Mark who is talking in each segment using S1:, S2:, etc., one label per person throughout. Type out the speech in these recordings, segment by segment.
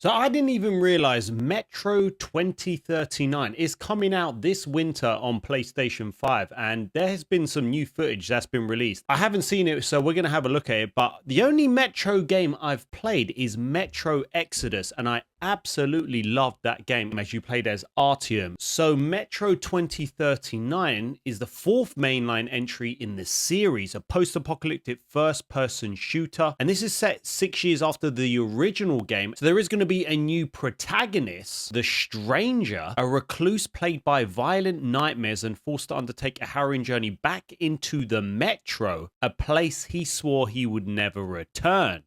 S1: So I didn't even realize Metro 2039 is coming out this winter on PlayStation 5, and there has been some new footage that's been released. I haven't seen it, so we're going to have a look at it, but the only Metro game I've played is Metro Exodus, and I absolutely loved that game as you played as Artyom. So Metro 2039 is the fourth mainline entry in the series, a post-apocalyptic first-person shooter, and this is set 6 years after the original game. So there is going to be a new protagonist, the Stranger, a recluse plagued by violent nightmares and forced to undertake a harrowing journey back into the Metro, a place he swore he would never return.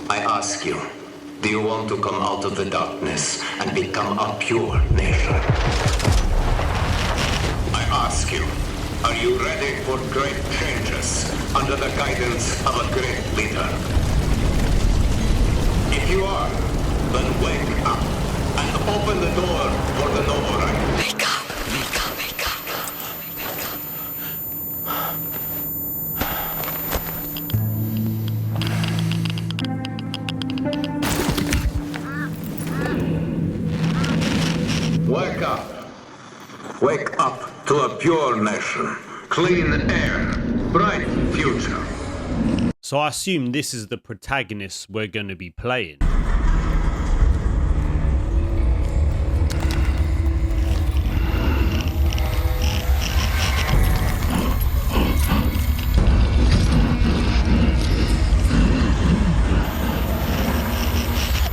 S2: I ask you, do you want to come out of the darkness and become a pure nation? I ask you, are you ready for great changes under the guidance of a great leader? If you are, then wake up and open the door for the noble right.
S3: Wake up, wake up, wake up.
S2: Wake up. Wake up to a pure nation, clean air, bright future.
S1: So I assume this is the protagonist we're going to be playing.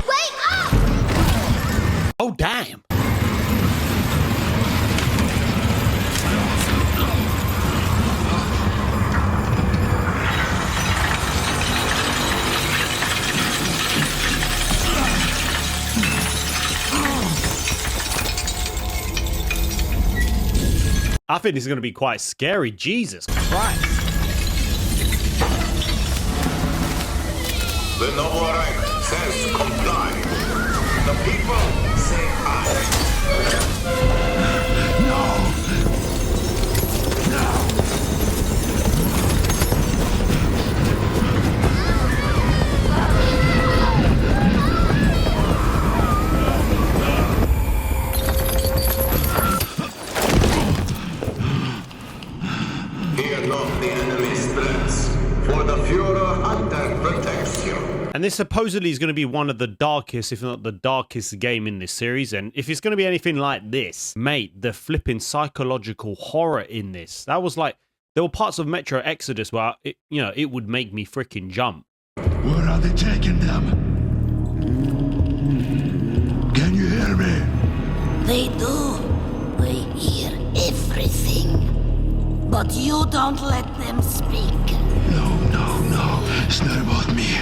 S4: Wake up!
S1: Oh, damn. I think this is going to be quite scary. Jesus Christ.
S2: The noble right says comply. The people say aye. Fear not the enemy's threats, for the Führer hunter protects you.
S1: And this supposedly is going to be one of the darkest, if not the darkest game in this series. And if it's going to be anything like this, mate, the flipping psychological horror in this. That was like, there were parts of Metro Exodus where, it would make me freaking jump.
S5: Where are they taking them? Can you hear me?
S3: They do. We hear everything. But you don't let them speak.
S5: No. It's not about me.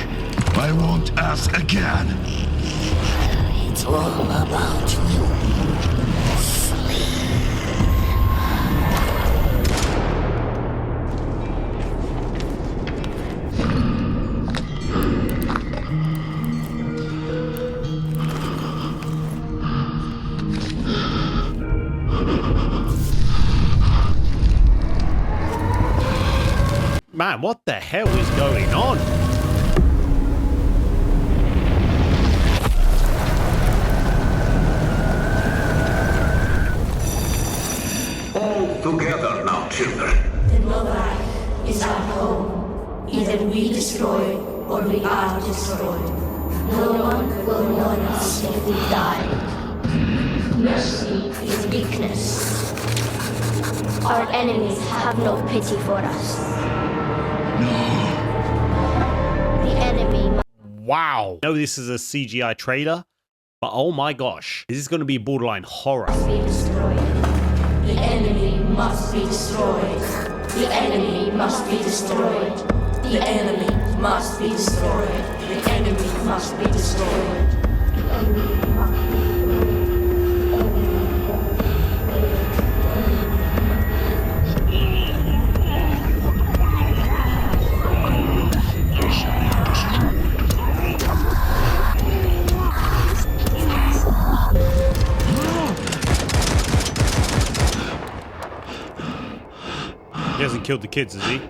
S5: I won't ask again.
S3: It's all about you. Sleep.
S1: Man, what the hell is going on?
S2: All together now, children.
S6: The Novak is our home. Either we destroy or we are destroyed. No one will mourn us if we die. Mercy is weakness.
S4: Our enemies have no pity for us. The enemy
S1: Wow. I know this is a CGI trailer, but oh my gosh. This is going to be borderline horror.
S6: must be destroyed. The enemy must be destroyed. The enemy must be destroyed. The enemy must be destroyed. The enemy must be destroyed. The enemy must be destroyed.
S1: He hasn't killed the kids, has he?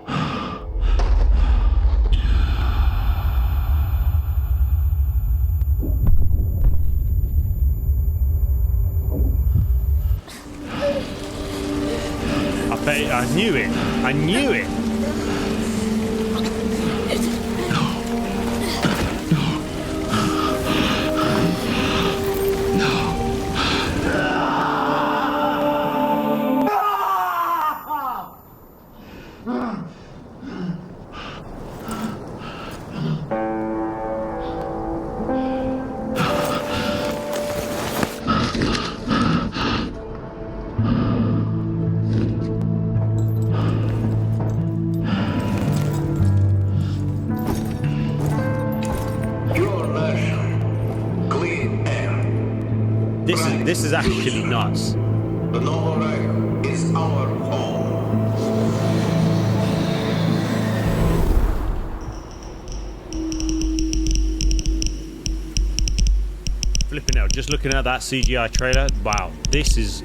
S1: I knew it. I knew it. This is actually nuts.
S2: The Novo Reich is our home.
S1: Flipping out, just looking at that CGI trailer, wow, this is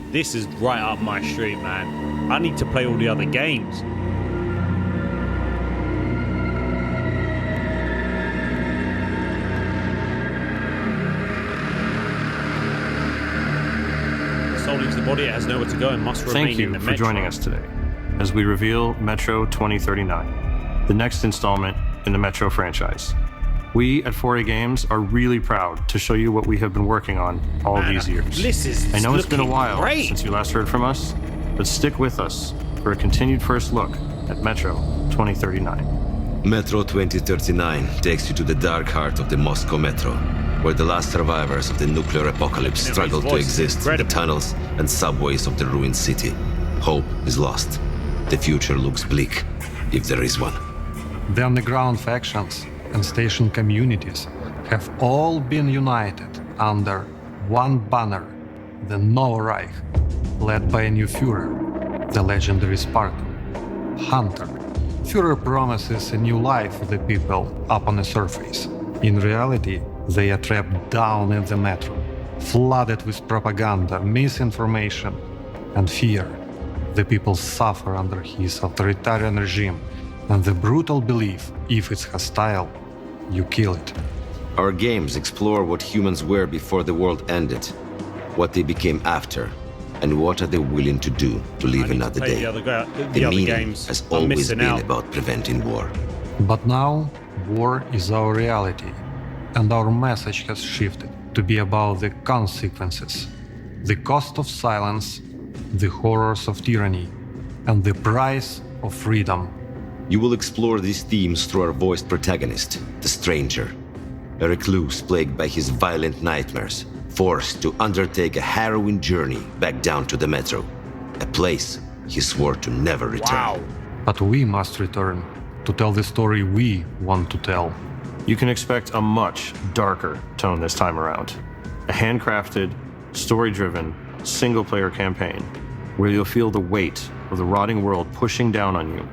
S1: right up my street, man. I need to play all the other games. Soul leaves the body, it has nowhere to go and must remain
S7: Thank
S1: in the
S7: you for
S1: metro.
S7: joining us today as we reveal Metro 2039, the next installment in the Metro franchise. We at 4A Games are really proud to show you what we have been working on all these years.
S1: This is
S7: I know it's been a
S1: looking
S7: while
S1: great.
S7: since you last heard from us, but stick with us for a continued first look at Metro 2039.
S8: Metro 2039 takes you to the dark heart of the Moscow Metro, where the last survivors of the nuclear apocalypse
S1: Yeah,
S8: struggle
S1: his
S8: to
S1: voice is
S8: exist in the
S1: incredible.
S8: tunnels and subways of the ruined city. Hope is lost. The future looks bleak, if there is one.
S9: The underground factions and station communities have all been united under one banner, the Novo Reich, led by a new Führer, the legendary Spartan, Hunter. Führer promises a new life for the people up on the surface. In reality, they are trapped down in the metro, flooded with propaganda, misinformation, and fear. The people suffer under his authoritarian regime and the brutal belief if it's hostile, you kill it.
S8: Our games explore what humans were before the world ended, what they became after, and what are they willing to do to live another
S1: Play
S8: day.
S1: the other
S8: The
S1: games.
S8: meaning has
S1: I'm
S8: always
S1: missing
S8: been
S1: out.
S8: about preventing war.
S9: But now, war is our reality, and our message has shifted to be about the consequences, the cost of silence, the horrors of tyranny, and the price of freedom.
S8: You will explore these themes through our voiced protagonist, the Stranger, a recluse plagued by his violent nightmares, forced to undertake a harrowing journey back down to the metro, a place he swore to never return.
S1: Wow.
S9: But we must return to tell the story we want to tell.
S7: You can expect a much darker tone this time around. A handcrafted, story-driven, single-player campaign where you'll feel the weight of the rotting world pushing down on you,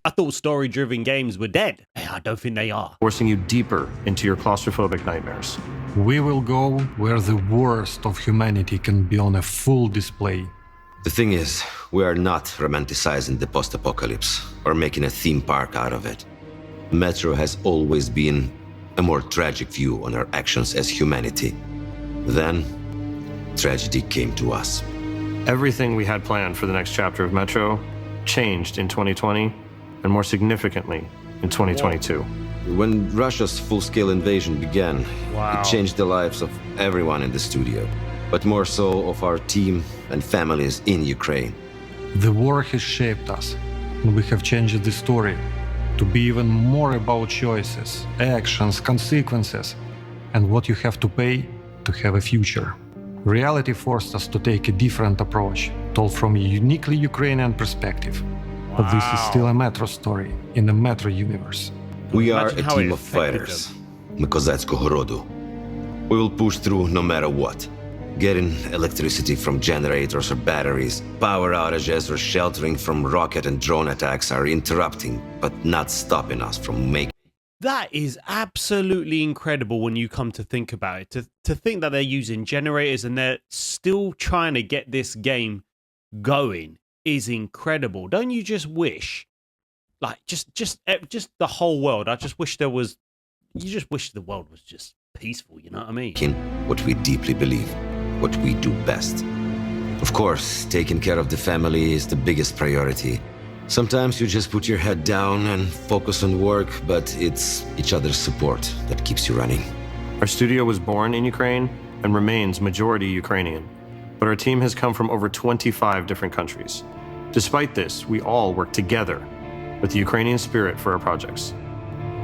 S1: I thought story-driven games were dead. I don't think they are.
S7: forcing you deeper into your claustrophobic nightmares.
S9: We will go where the worst of humanity can be on a full display.
S8: The thing is, we are not romanticizing the post-apocalypse or making a theme park out of it. Metro has always been a more tragic view on our actions as humanity. Then, tragedy came to us.
S7: Everything we had planned for the next chapter of Metro changed in 2020, and more significantly, in 2022.
S8: When Russia's full-scale invasion began,
S1: Wow.
S8: it changed the lives of everyone in the studio, but more so of our team and families in Ukraine.
S9: The war has shaped us, and we have changed the story to be even more about choices, actions, consequences, and what you have to pay to have a future. Reality forced us to take a different approach, told from a uniquely Ukrainian perspective. But this is still a Metro story in the Metro universe.
S8: We are
S1: Imagine
S8: a
S1: how it
S8: team of
S1: affected
S8: fighters, Mikozackiego rodu. We will push through no matter what, getting electricity from generators or batteries, power outages or sheltering from rocket and drone attacks are interrupting, but not stopping us from making
S1: That is absolutely incredible when you come to think about it. To think that they're using generators and they're still trying to get this game going. is incredible. Don't you just wish, like, just the whole world? I just wish there was. You just wish the world was just peaceful. You know what I mean?
S8: What we deeply believe, what we do best. Of course, taking care of the family is the biggest priority. Sometimes you just put your head down and focus on work, but it's each other's support that keeps you running.
S7: Our studio was born in Ukraine and remains majority Ukrainian, but our team has come from over 25 different countries. Despite this, we all work together with the Ukrainian spirit for our projects.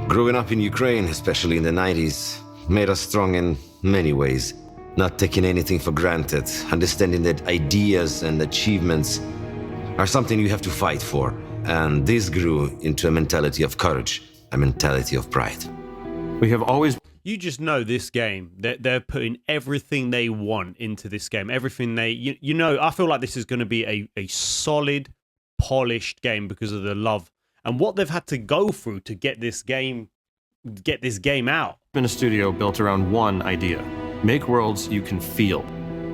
S8: Growing up in Ukraine, especially in the 90s, made us strong in many ways. Not taking anything for granted, understanding that ideas and achievements are something you have to fight for. And this grew into a mentality of courage, a mentality of pride.
S7: We have always...
S1: You just know this game, that they're putting everything they want into this game. Everything they... You know, I feel like this is going to be a solid, polished game because of the love and what they've had to go through to get this game out.
S7: Been a studio built around one idea. Make worlds you can feel.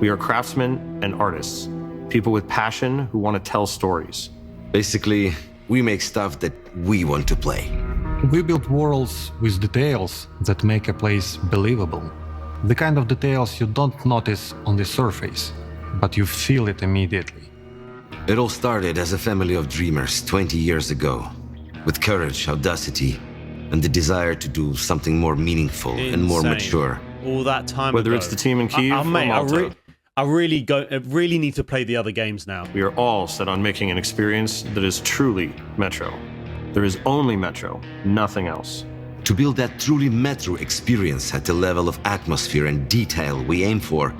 S7: We are craftsmen and artists. People with passion who want to tell stories.
S8: Basically, we make stuff that we want to play.
S9: We build worlds with details that make a place believable. The kind of details you don't notice on the surface, but you feel it immediately.
S8: It all started as a family of dreamers 20 years ago, with courage, audacity, and the desire to do something more meaningful and more mature.
S1: All that time
S7: Whether
S1: ago.
S7: it's the team in Kyiv or Malta.
S1: I really need to play the other games now.
S7: We are all set on making an experience that is truly Metro. There is only Metro, nothing else.
S8: To build that truly Metro experience at the level of atmosphere and detail we aim for,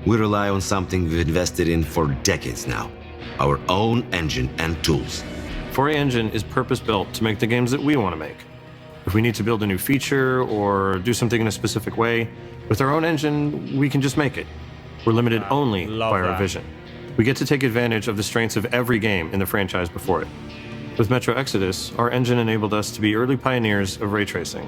S8: we rely on something we've invested in for decades now. Our own engine and tools.
S7: 4A Engine is purpose-built to make the games that we want to make. If we need to build a new feature or do something in a specific way, with our own engine, we can just make it. We're limited only by our vision. We get to take advantage of the strengths of every game in the franchise before it. With Metro Exodus, our engine enabled us to be early pioneers of ray tracing.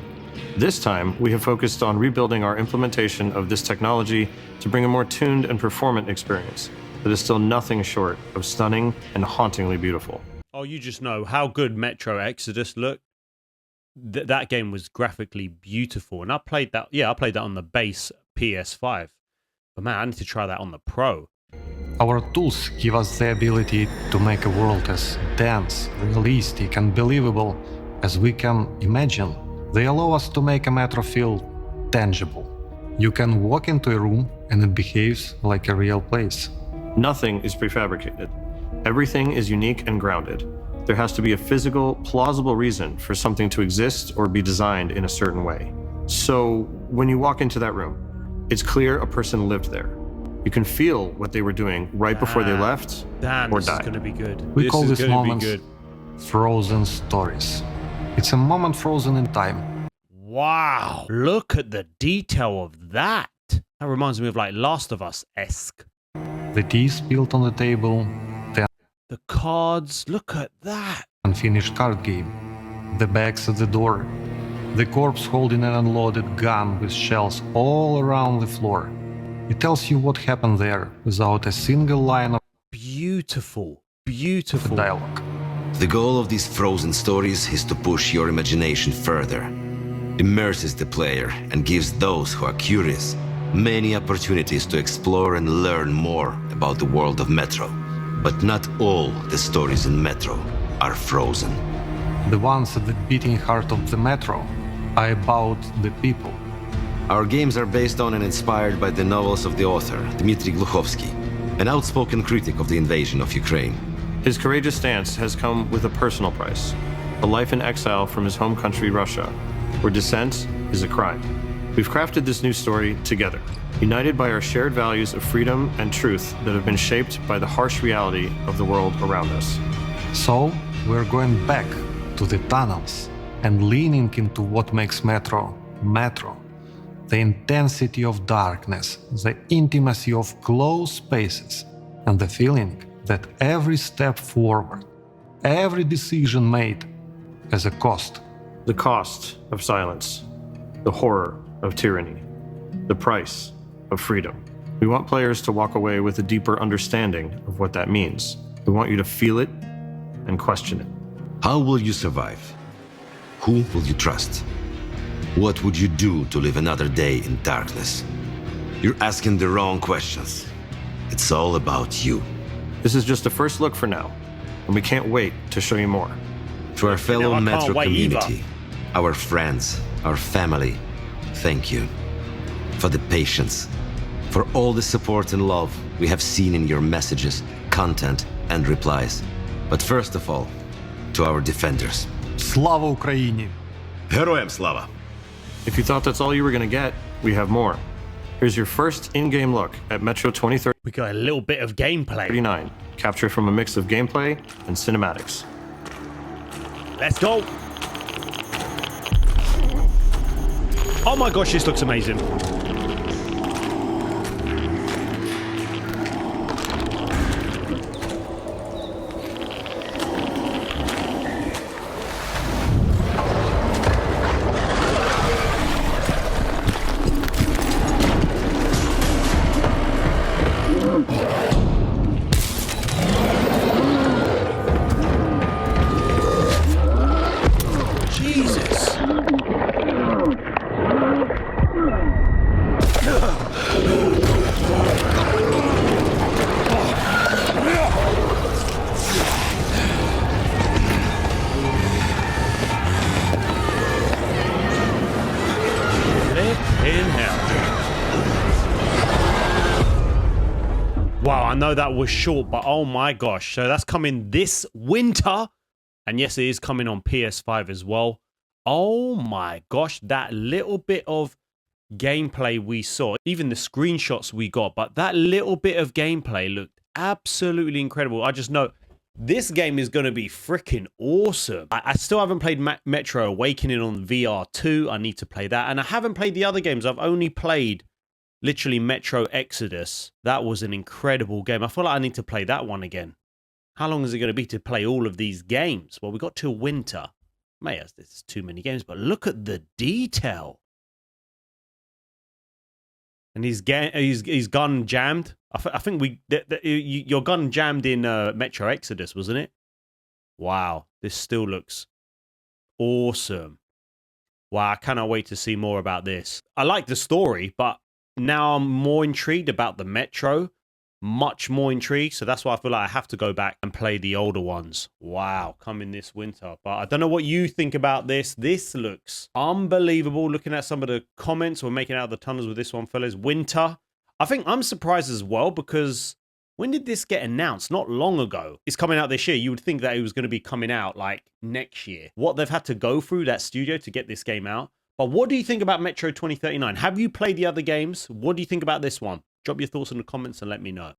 S7: This time, we have focused on rebuilding our implementation of this technology to bring a more tuned and performant experience that is still nothing short of stunning and hauntingly beautiful.
S1: Oh, you just know how good Metro Exodus looked. That game was graphically beautiful, and I played that. Yeah, I played that on the base PS5. But man, I need to try that on the Pro.
S9: Our tools give us the ability to make a world as dense, realistic, and believable as we can imagine. They allow us to make a Metro feel tangible. You can walk into a room and it behaves like a real place.
S7: Nothing is prefabricated. Everything is unique and grounded. There has to be a physical, plausible reason for something to exist or be designed in a certain way. So when you walk into that room, it's clear a person lived there. You can feel what they were doing right before they left or
S1: this
S7: died.
S1: is going to be good.
S9: We call
S1: this
S9: these moments frozen stories. It's a moment frozen in time.
S1: Wow, look at the detail of that. That reminds me of like Last of Us-esque.
S9: The tea spilled on the table,
S1: The cards, look at that.
S9: unfinished card game, the bags at the door, the corpse holding an unloaded gun with shells all around the floor. It tells you what happened there without a single line of
S1: Beautiful, beautiful
S9: dialogue.
S8: The goal of these frozen stories is to push your imagination further, immerses the player, and gives those who are curious many opportunities to explore and learn more about the world of Metro. But not all the stories in Metro are frozen.
S9: The ones at the beating heart of the Metro are about the people.
S8: Our games are based on and inspired by the novels of the author, Dmitry Gluchovsky, an outspoken critic of the invasion of Ukraine.
S7: His courageous stance has come with a personal price, a life in exile from his home country, Russia, where dissent is a crime. We've crafted this new story together, united by our shared values of freedom and truth that have been shaped by the harsh reality of the world around us.
S9: So, we're going back to the tunnels and leaning into what makes Metro, Metro. The intensity of darkness, the intimacy of closed spaces, and the feeling that every step forward, every decision made, has a cost.
S7: The cost of silence, the horror of tyranny, the price of freedom. We want players to walk away with a deeper understanding of what that means. We want you to feel it and question it.
S8: How will you survive? Who will you trust? What would you do to live another day in darkness? You're asking the wrong questions. It's all about you.
S7: This is just a first look for now, and we can't wait to show you more.
S8: To our fellow
S1: I can't
S8: Metro
S1: wait
S8: community, our friends, our family, thank you. For the patience, for all the support and love we have seen in your messages, content, and replies. But first of all, to our defenders.
S9: Слава Україні!
S8: Героям слава!
S7: If you thought that's all you were going to get, we have more. Here's your first in-game look at Metro 2039,
S1: We got a little bit of gameplay.
S7: captured from a mix of gameplay and cinematics.
S1: Let's go. Oh my gosh, this looks amazing. Jesus. Flipping hell. Wow, I know that was short, but oh my gosh. So that's coming this winter. And yes, it is coming on PS5 as well. Oh my gosh, that little bit of gameplay we saw, even the screenshots we got, but that little bit of gameplay looked absolutely incredible. I just know this game is going to be freaking awesome. I still haven't played Metro Awakening on VR2. I need to play that. And I haven't played the other games. I've only played literally Metro Exodus. That was an incredible game. I feel like I need to play that one again. How long is it going to be to play all of these games? Well, we got till winter. There's too many games, but look at the detail. And his gun jammed. I think your gun jammed in Metro Exodus, wasn't it? Wow, this still looks awesome. Wow, I cannot wait to see more about this. I like the story, but now I'm more intrigued about the Metro. Much more intrigued, so that's why I feel like I have to go back and play the older ones. Wow, coming this winter. But I don't know what you think about this. This looks unbelievable. Looking at some of the comments, we're making out the tunnels with this one, fellas. Winter. I think I'm surprised as well, because when did this get announced? Not long ago. It's coming out this year. You would think that it was going to be coming out like next year. What they've had to go through, that studio, to get this game out. But what do you think about Metro 2039? Have you played the other games? What do you think about this one? Drop your thoughts in the comments and let me know.